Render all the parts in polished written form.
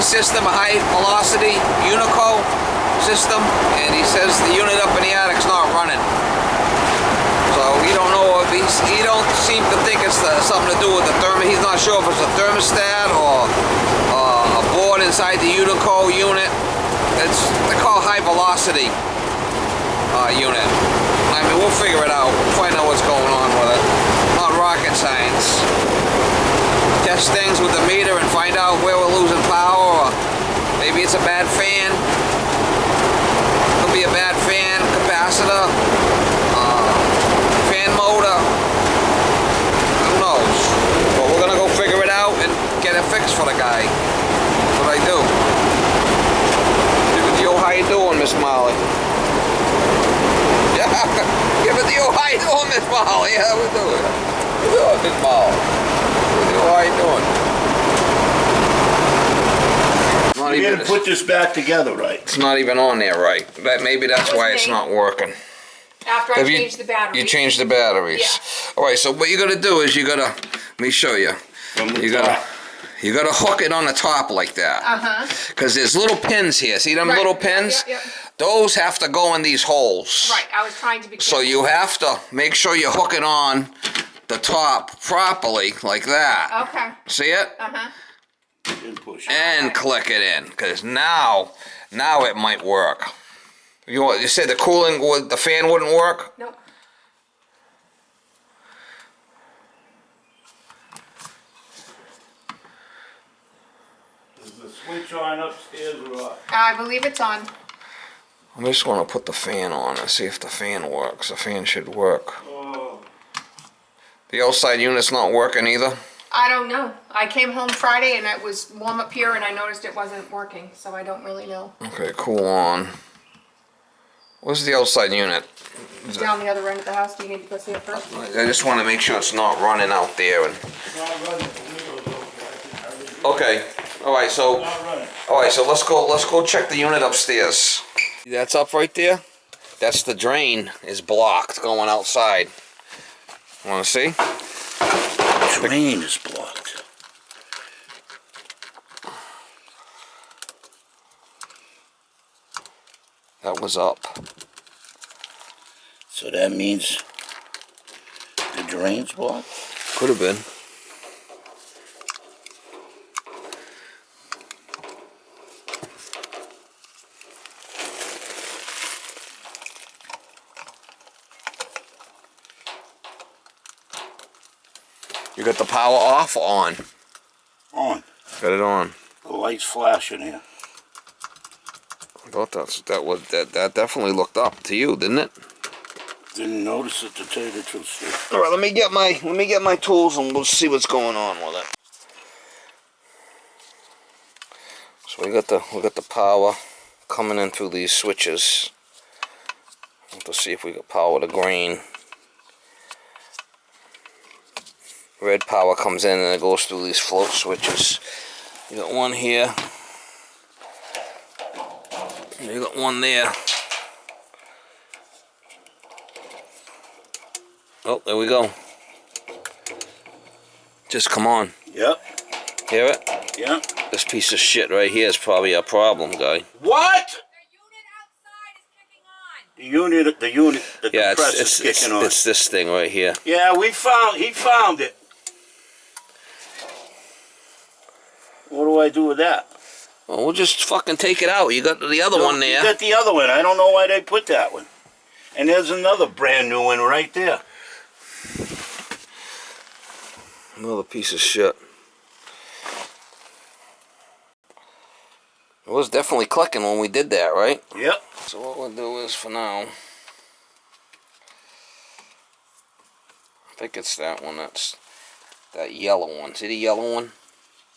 system, a high velocity Unico system, and he says the unit up in the attic's not running. So he don't know if he don't seem to think it's something to do with the he's not sure if it's a thermostat or a board inside the Unico unit. They're called high velocity unit. I mean, we'll figure it out. We'll find out what's going on with it. Not rocket science. Test things with the meter and find out where we're losing power, or maybe it's a bad fan. Could be a bad fan, capacitor, fan motor. Who knows? But we're gonna go figure it out and get it fixed for the guy. That's what I do. Give it to you. How you doing, Miss Molly? Yeah. Give it to you. How you doing, Miss Molly? Yeah, we're doing. We're doing, Miss Molly. How you doing? You gotta put this back together right. It's not even on there right. Maybe that's why it's not working. After I changed the batteries. You changed the batteries. Yeah. All right. So what you gotta do is let me show you. You gotta hook it on the top like that. Because there's little pins here. See them little pins? Yeah. Those have to go in these holes. Right. I was trying to be careful. So you have to make sure you hook it on the top properly like that. Okay. See it? And push it. And click it in, because now it might work. You said the fan wouldn't work? Nope. Is the switch on upstairs or what? I believe it's on. I'm just going to put the fan on and see if the fan works. The fan should work. Oh. The outside unit's not working either? I don't know. I came home Friday and it was warm up here and I noticed it wasn't working, so I don't really know. Okay, cool on. Where's the outside unit? Down the other end of the house. Do you need to go see it first? I just want to make sure it's not running out there. Okay. All right. So let's go check the unit upstairs. That's up right there. That's the drain is blocked going outside. Want to see? The drain is blocked. That was up. So that means the drain's blocked? Could have been. You got the power off or on? On. Got it on. The light's flashing here. I thought that definitely looked up to you, didn't it? Didn't notice it, to tell you the truth, Steve. All right, let me get my tools and we'll see what's going on with it. So we got the power coming in through these switches. Let's see if we got power to green. Red power comes in and it goes through these float switches. You got one here. You got one there. Oh, there we go. Just come on. Yep. Hear it? Yeah. This piece of shit right here is probably a problem, guy. What? The unit outside is kicking on. The unit, the Yeah, compressor's kicking on. it's this thing right here. Yeah, he found it. What do I do with that? Well, we'll just fucking take it out. You got the other one there. You got the other one. I don't know why they put that one. And there's another brand new one right there. Another piece of shit. It was definitely clicking when we did that, right? Yep. So what we'll do is, for now, I think it's that one. That's that yellow one. See the yellow one?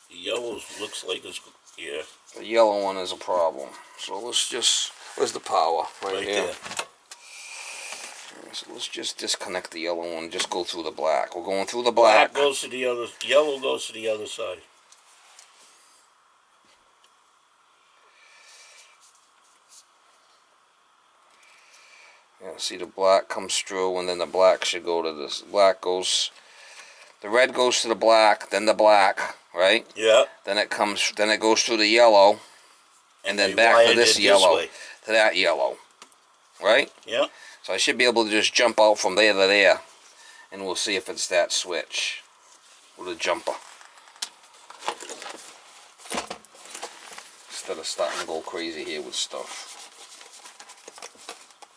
The yellow looks like it's, yeah. The yellow one is a problem. So let's just, where's the power? Right here. There. So let's just disconnect the yellow one. Just go through the black. We're going through the black. Black goes to the other. Yellow goes to the other side. Yeah, see the black comes through, and then the black should go to this. Black goes The red goes to the black, then the black, right? Yeah. Then it goes through the yellow, and then You back wired to it this this yellow, way. to that yellow, right? Yeah. So I should be able to just jump out from there to there, and we'll see if it's that switch with a jumper. Instead of starting to go crazy here with stuff.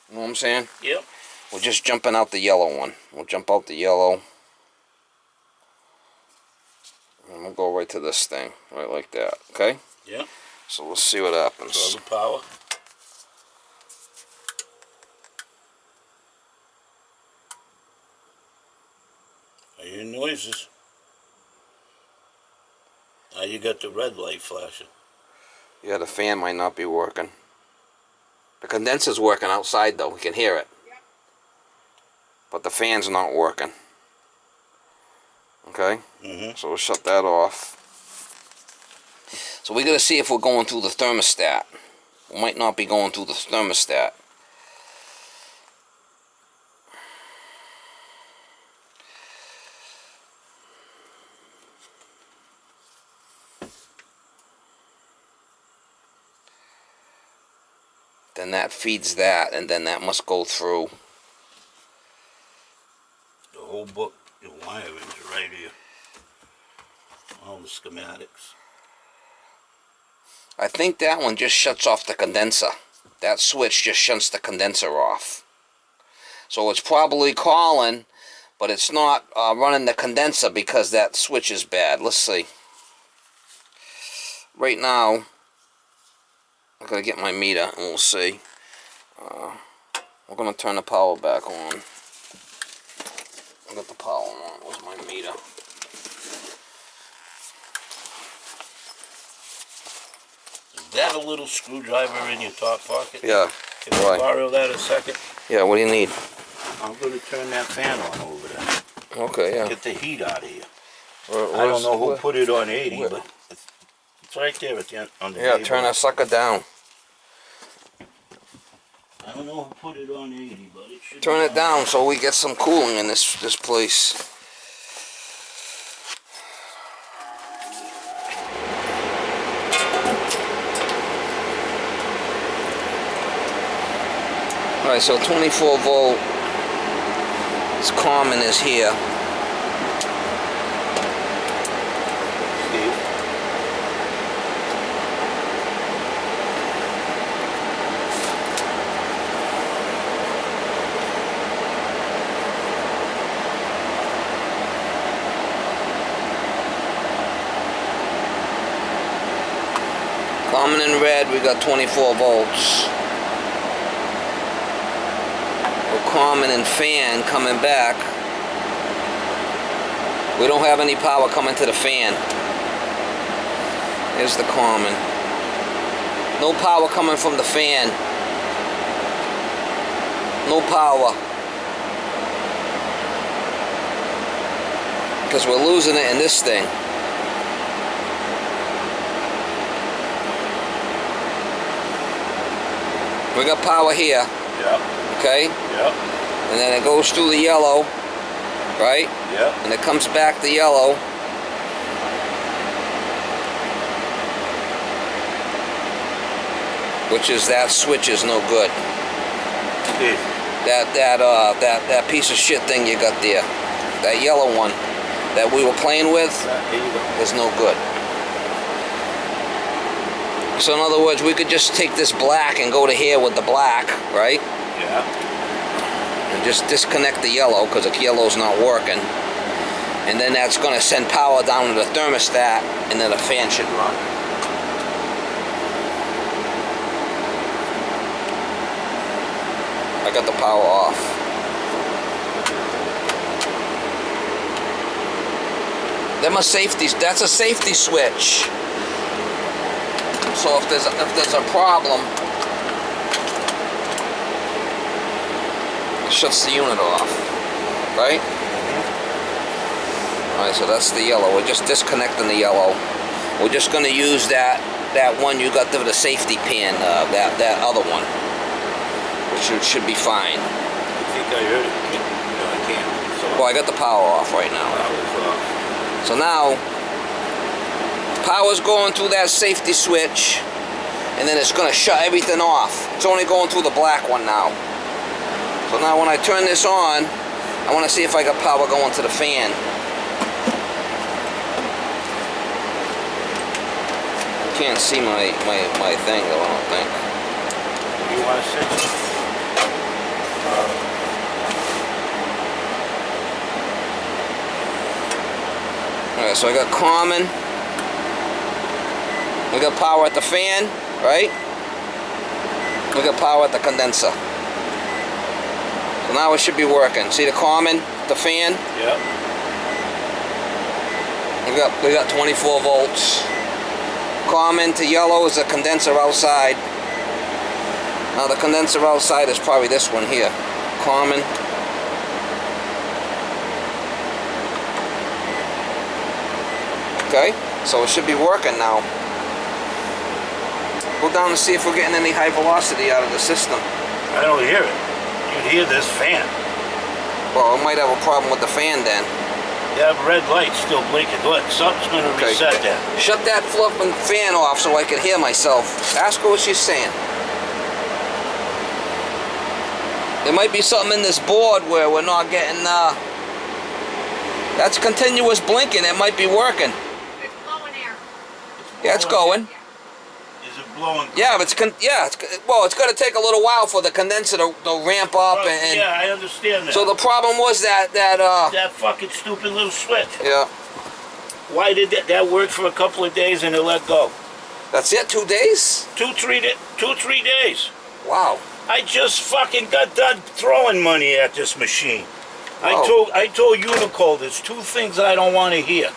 You know what I'm saying? Yep. We're just jumping out the yellow one. We'll jump out the yellow. And we'll go right to this thing. Right like that. Okay? Yeah. So we'll see what happens. All the power. I hear noises. Now you got the red light flashing. Yeah, the fan might not be working. The condenser's working outside though. We can hear it. But the fan's not working. Okay? So we'll shut that off. So we gotta see if we're going through the thermostat. We might not be going through the thermostat. Then that feeds that, and then that must go through. The whole book, the wiring's right here. All the schematics. I think that one just shuts off the condenser. That switch just shuts the condenser off. So it's probably calling, but it's not running the condenser because that switch is bad. Let's see. Right now, I'm going to get my meter and we'll see. We're going to turn the power back on. I got the power on. Where's my meter? Is that a little screwdriver in your top pocket? Yeah. Can I borrow that a second? Yeah, what do you need? I'm going to turn that fan on over there. Okay, yeah. Get the heat out of here. I I don't know who put it on 80, but it's right there at the end. On the table. turn that sucker down. I don't know who put it on 80, but it should Turn be it on. down so we get some cooling in this place. Alright, so 24 volt is common is here. Steve? Common in red, we got 24 volts. Common and fan coming back. We don't have any power coming to the fan. Here's the common. No power coming from the fan. No power. Because we're losing it in this thing. We got power here. Yeah. Okay? Yeah. And then it goes through the yellow, right? Yeah. And it comes back the yellow. Which is that switch is no good. Steve. That piece of shit thing you got there. That yellow one that we were playing with Here you go. is no good. So in other words, we could just take this black and go to here with the black, right? Yeah. And just disconnect the yellow because the yellow's not working. And then that's going to send power down to the thermostat and then the fan should run. I got the power off. Them are safeties. That's a safety switch. So if there's a problem, it shuts the unit off, right? All right, so that's the yellow. We're just disconnecting the yellow. We're just going to use that one you got the safety pin, that other one, which should be fine. I think I heard it. No, I can't. So Well, I got the power off right now. So now, power's going through that safety switch, and then it's going to shut everything off. It's only going through the black one now. So now when I turn this on, I want to see if I got power going to the fan. Can't see my thing though, I don't think. You want to sit? Alright, so I got common. We got power at the fan, right? We got power at the condenser. So now it should be working. See the common, the fan? Yep. We got 24 volts. Common to yellow is the condenser outside. Now the condenser outside is probably this one here. Common. Okay, so it should be working now. Go down and see if we're getting any high velocity out of the system. I don't hear it. You'd hear this fan. Well, it might have a problem with the fan then. That red light still blinking. Look, something's going to reset that. Shut that fluffing fan off so I can hear myself. Ask her what she's saying. There might be something in this board where we're not getting, that's continuous blinking. It might be working. It's blowing air. Yeah, it's going. Is it blowing? Yeah, but it's going to take a little while for the condenser to ramp up and yeah, I understand that. So the problem was that fucking stupid little switch. Yeah. Why did that work for a couple of days and it let go? That's it, 2 days? 3 days. Wow. I just fucking got done throwing money at this machine. Oh. I told Unico there's 2 things I don't want to hear.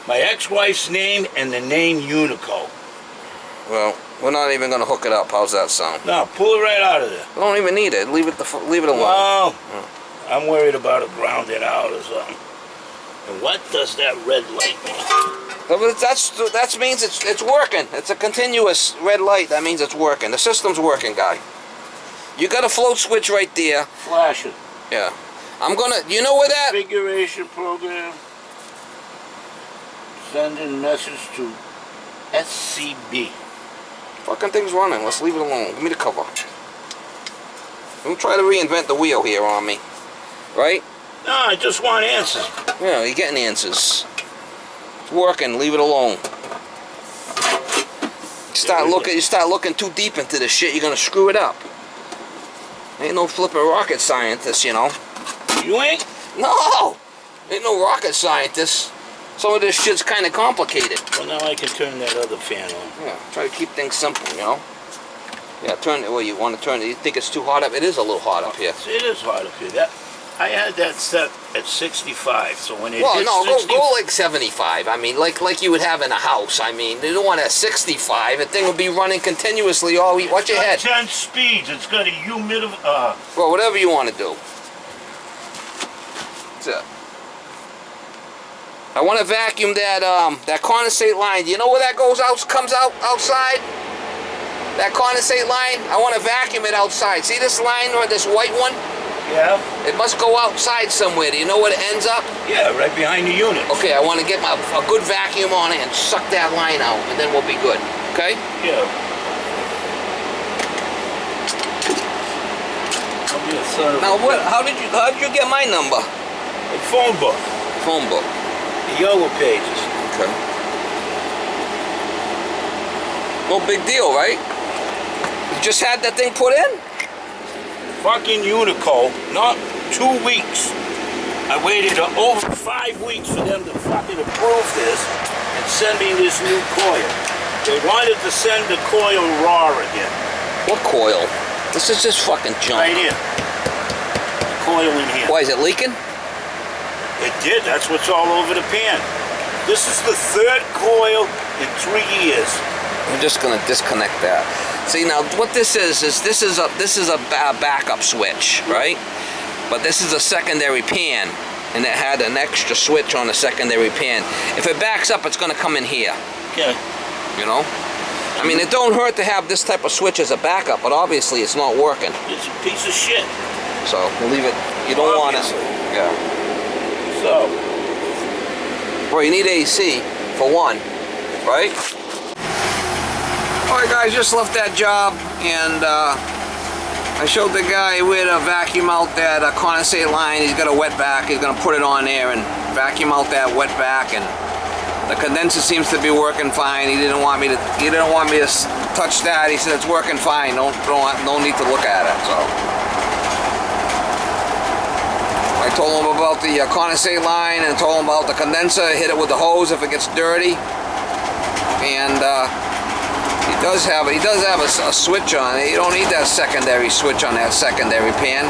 My ex-wife's name and the name Unico. Well, we're not even going to hook it up. How's that sound? No, pull it right out of there. We don't even need it. Leave it alone. Well, I'm worried about it grounded out or something. And what does that red light mean? But that means it's working. It's a continuous red light. That means it's working. The system's working, guy. You got a float switch right there. Flashing. Yeah. I'm gonna. You know where that? Configuration program. Sending message to SCB. Fucking thing's running. Let's leave it alone. Give me the cover. Don't try to reinvent the wheel here on me. Right? No, I just want answers. Yeah, you're getting answers. It's working. Leave it alone. You start looking too deep into this shit, you're gonna screw it up. Ain't no flipping rocket scientist, you know. You ain't? No! Ain't no rocket scientist. Some of this shit's kind of complicated. Well, now I can turn that other fan on. Yeah, try to keep things simple, you know. Yeah, turn it. Well, you want to turn it. You think it's too hot up? It is a little hot up here. It is hot up here. I had that set at 65, so when it Well, hits no, 60, go like 75. I mean, like you would have in a house. I mean, they don't want it at 65. The thing would be running continuously all week. Watch your head. 10 speeds. It's got a humidity. Well, whatever you want to do. That's it. I want to vacuum that condensate line. Do you know where that comes out outside? That condensate line? I want to vacuum it outside. See this line or this white one? Yeah. It must go outside somewhere. Do you know where it ends up? Yeah, right behind the unit. Okay, I want to get a good vacuum on it and suck that line out, and then we'll be good. Okay? Yeah. Now, how did you get my number? The phone book. Phone book. The yellow pages. Okay. No big deal, right? You just had that thing put in? Fucking Unico, not 2 weeks. I waited over 5 weeks for them to fucking approve this and send me this new coil. They wanted to send the coil raw again. What coil? This is just fucking junk. Right here. The coil in here. Why, is it leaking? It did. That's what's all over the pan. This is the 3rd coil in 3 years. I'm just gonna disconnect that. See, now what this is this is a backup switch, right? But this is a secondary pan, and it had an extra switch on the secondary pan. If it backs up, it's gonna come in here. Okay. You know? I mean, it don't hurt to have this type of switch as a backup, but obviously it's not working. It's a piece of shit. So we'll leave it. You don't want it. Obviously. Yeah. so. Well, you need AC for one, right? Alright guys, just left that job, and I showed the guy where to vacuum out that condensate line. He's got a wet back. He's gonna put it on there and vacuum out that wet back, and the condenser seems to be working fine. He didn't want me to touch that. He said it's working fine. No need to look at it. So I told him about the condensate line and told him about the condenser. Hit it with the hose if it gets dirty. And he does have a switch on it. You don't need that secondary switch on that secondary pan.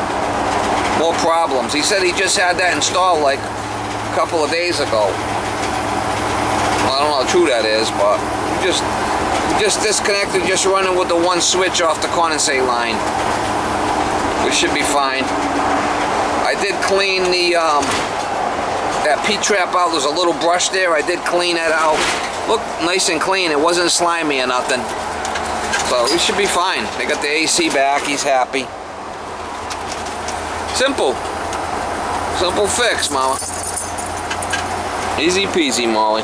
More problems. He said he just had that installed like a couple of days ago. Well, I don't know how true that is, but just disconnected, just running with the one switch off the condensate line. We should be fine. I did clean the that P-trap out. There's a little brush there. I did clean it out. Looked nice and clean. It wasn't slimy or nothing. So we should be fine. They got the AC back. He's happy. Simple. Simple fix, Mama. Easy peasy, Molly.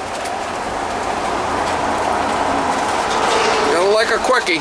Gotta like a quickie.